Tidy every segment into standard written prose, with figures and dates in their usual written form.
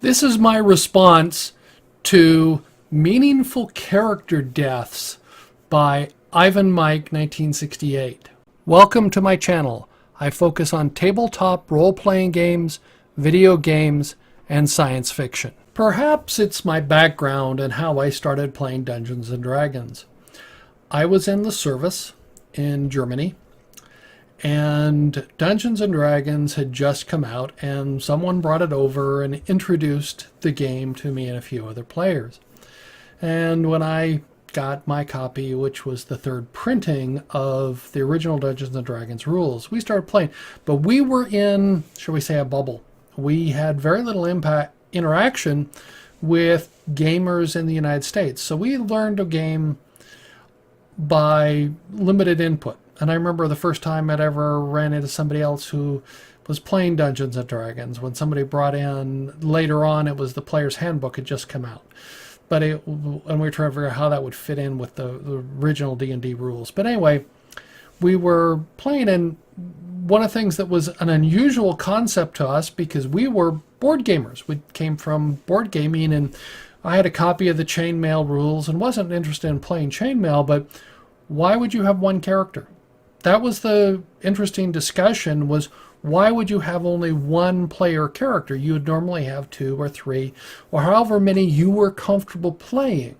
This is my response to Meaningful Character Deaths by Ivan Mike 1968. Welcome to my channel. I focus on tabletop role-playing games, video games, and science fiction. Perhaps it's my background and how I started playing Dungeons and Dragons. I was in the service in Germany, and Dungeons and Dragons had just come out, and someone brought it over and introduced the game to me and a few other players. And when I got my copy, which was the third printing of the original Dungeons and Dragons rules, we started playing. But we were in, shall we say, a bubble. We had very little interaction with gamers in the United States. So we learned a game by limited input. And I remember the first time I'd ever ran into somebody else who was playing Dungeons and Dragons, when somebody brought in, later on, it was the player's handbook had just come out. And we were trying to figure out how that would fit in with the original D&D rules. But anyway, we were playing, and one of the things that was an unusual concept to us, because we were board gamers. We came from board gaming, and I had a copy of the chainmail rules and wasn't interested in playing chainmail, but why would you have one character? That was the interesting discussion, was why would you have only one player character? You would normally have two or three, or however many you were comfortable playing,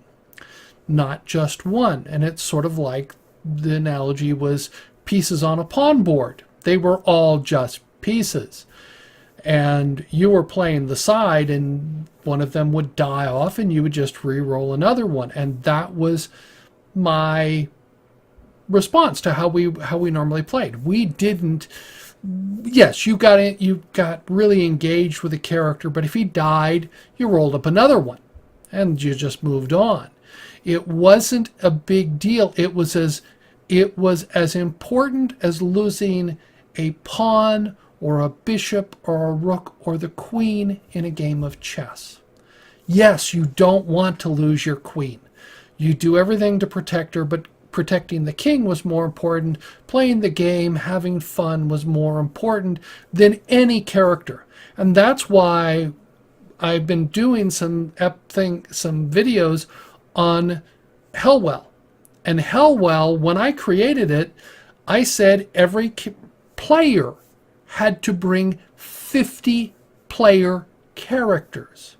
not just one. And it's sort of like the analogy was pieces on a pawn board. They were all just pieces. And you were playing the side, and one of them would die off, and you would just re-roll another one. And that was my response to how we normally played. We didn't. Yes, you got really engaged with a character, but if he died, you rolled up another one, and you just moved on. It wasn't a big deal. It was as important as losing a pawn or a bishop or a rook or the queen in a game of chess. Yes, you don't want to lose your queen. You do everything to protect her, but protecting the king was more important. Playing the game, having fun was more important than any character. And that's why I've been doing some videos on Hellwell. And Hellwell, when I created it, I said every player had to bring 50 player characters.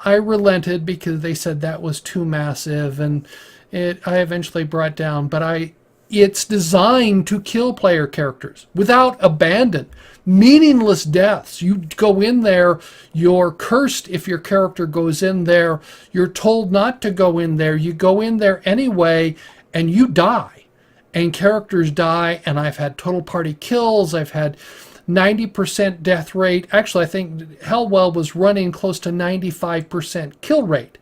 I relented because they said that was too massive, and I eventually brought down, but it's designed to kill player characters without abandon. Meaningless deaths. You go in there, you're cursed if your character goes in there. You're told not to go in there. You go in there anyway, and you die. And characters die, and I've had total party kills. I've had 90% death rate. Actually, I think Hellwell was running close to 95% kill rate.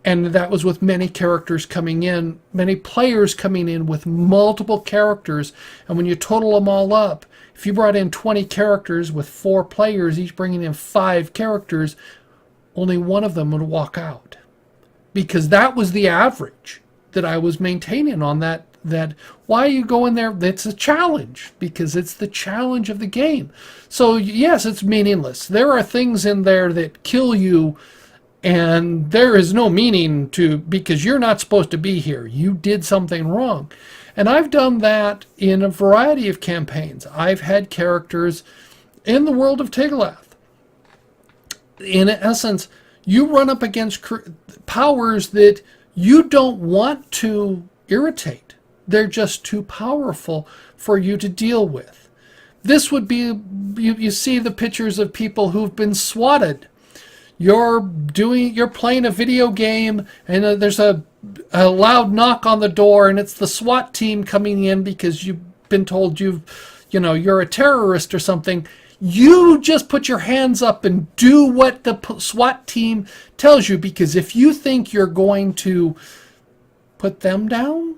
And that was with many characters coming in, many players coming in with multiple characters. And when you total them all up, if you brought in 20 characters with 4 players, each bringing in 5 characters, only one of them would walk out. Because that was the average that I was maintaining on that why you go in there, it's a challenge, because it's the challenge of the game. So yes, it's meaningless. There are things in there that kill you, and there is no meaning to, because you're not supposed to be here. You did something wrong. And I've done that in a variety of campaigns. I've had characters in the world of Tiglath. In essence, you run up against powers that you don't want to irritate. They're just too powerful for you to deal with. This would be, you see the pictures of people who've been swatted. You're playing a video game, and there's a loud knock on the door, and it's the SWAT team coming in because you've been told you're a terrorist or something. You just put your hands up and do what the SWAT team tells you, because if you think you're going to put them down,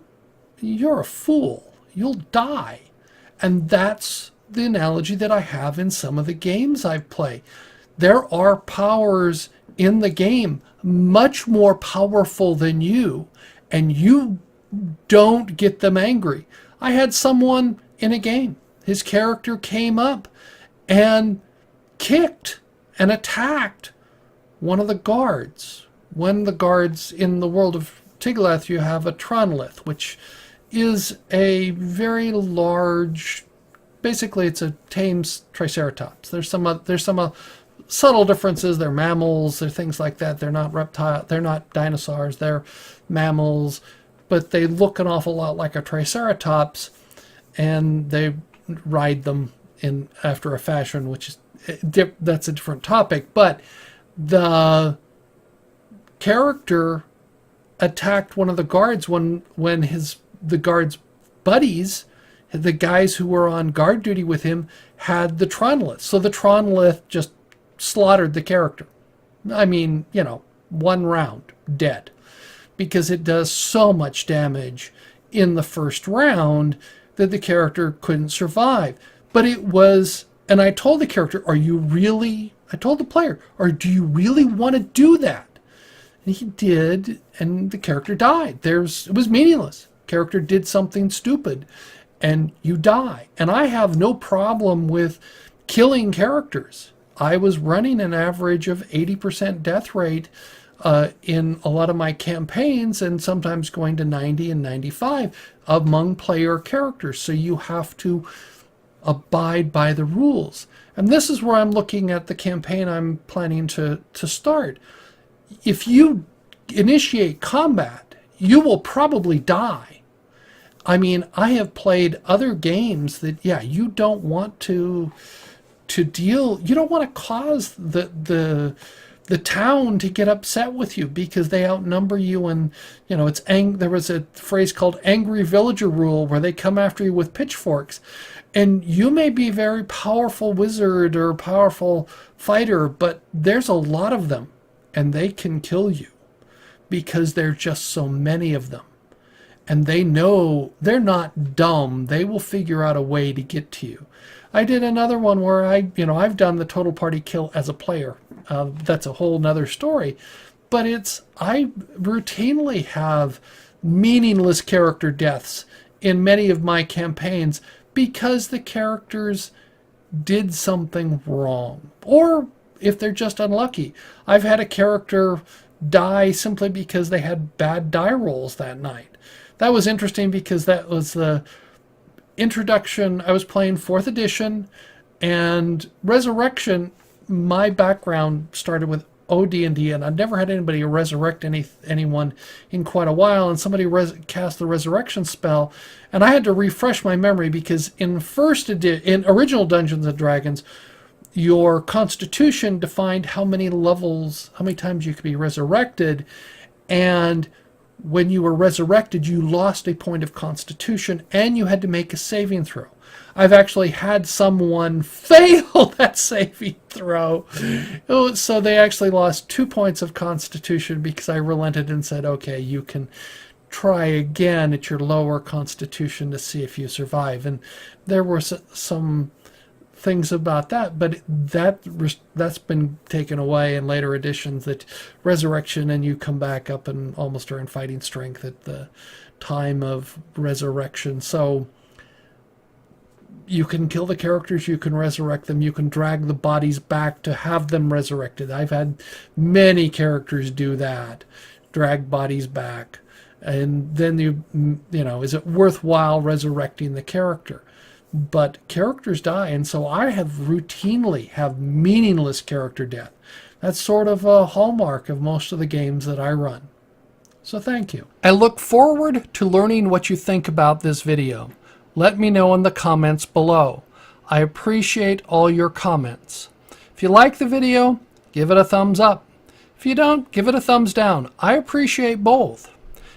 you're a fool. You'll die. And that's the analogy that I have in some of the games I play. There are powers in the game much more powerful than you, and you don't get them angry. I had someone in a game, his character came up and kicked and attacked one of the guards. When the guards in the world of Tiglath, you have a Tronlith, which is a very large, basically it's a tame Triceratops. There's some subtle differences. They're mammals, they're things like that. They're not reptile, they're not dinosaurs, they're mammals, but they look an awful lot like a Triceratops, and they ride them in after a fashion, which is that's a different topic. But the character attacked one of the guards when the guard's buddies, the guys who were on guard duty with him, had the Tronlith. So the Tronlith just slaughtered the character. I mean, one round, dead. Because it does so much damage in the first round that the character couldn't survive. But it was, and I told the character, I told the player, do you really want to do that? And he did, and the character died. It was meaningless. Character did something stupid, and you die. And I have no problem with killing characters. I was running an average of 80% death rate in a lot of my campaigns, and sometimes going to 90 and 95 among player characters. So you have to abide by the rules. And this is where I'm looking at the campaign I'm planning to start. If you initiate combat, you will probably die. I mean, I have played other games that, you don't want to deal, you don't want to cause the town to get upset with you because they outnumber you, and there was a phrase called angry villager rule, where they come after you with pitchforks, and you may be a very powerful wizard or powerful fighter, but there's a lot of them, and they can kill you because there's just so many of them. And they know, they're not dumb. They will figure out a way to get to you. I did another one where I've done the total party kill as a player. That's a whole nother story. But I routinely have meaningless character deaths in many of my campaigns because the characters did something wrong. Or if they're just unlucky. I've had a character die simply because they had bad die rolls that night. That was interesting because that was the introduction. I was playing 4th edition, and Resurrection, my background started with OD&D, and I'd never had anybody resurrect anyone in quite a while, and somebody cast the resurrection spell, and I had to refresh my memory because in original Dungeons and Dragons, your constitution defined how many times you could be resurrected, and when you were resurrected, you lost a point of constitution, and you had to make a saving throw. I've actually had someone fail that saving throw. So they actually lost 2 points of constitution because I relented and said, okay, you can try again at your lower constitution to see if you survive. And there were some things about that, but that's been taken away in later editions, that resurrection and you come back up and almost are in fighting strength at the time of resurrection. So you can kill the characters, you can resurrect them, you can drag the bodies back to have them resurrected. I've had many characters do that, drag bodies back, and then is it worthwhile resurrecting the character? But characters die, and so I routinely have meaningless character death. That's sort of a hallmark of most of the games that I run. So thank you. I look forward to learning what you think about this video. Let me know in the comments below. I appreciate all your comments. If you like the video, give it a thumbs up. If you don't, give it a thumbs down. I appreciate both.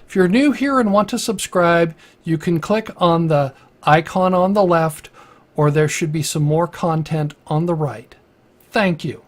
If you're new here and want to subscribe, you can click on the icon on the left, or there should be some more content on the right. Thank you.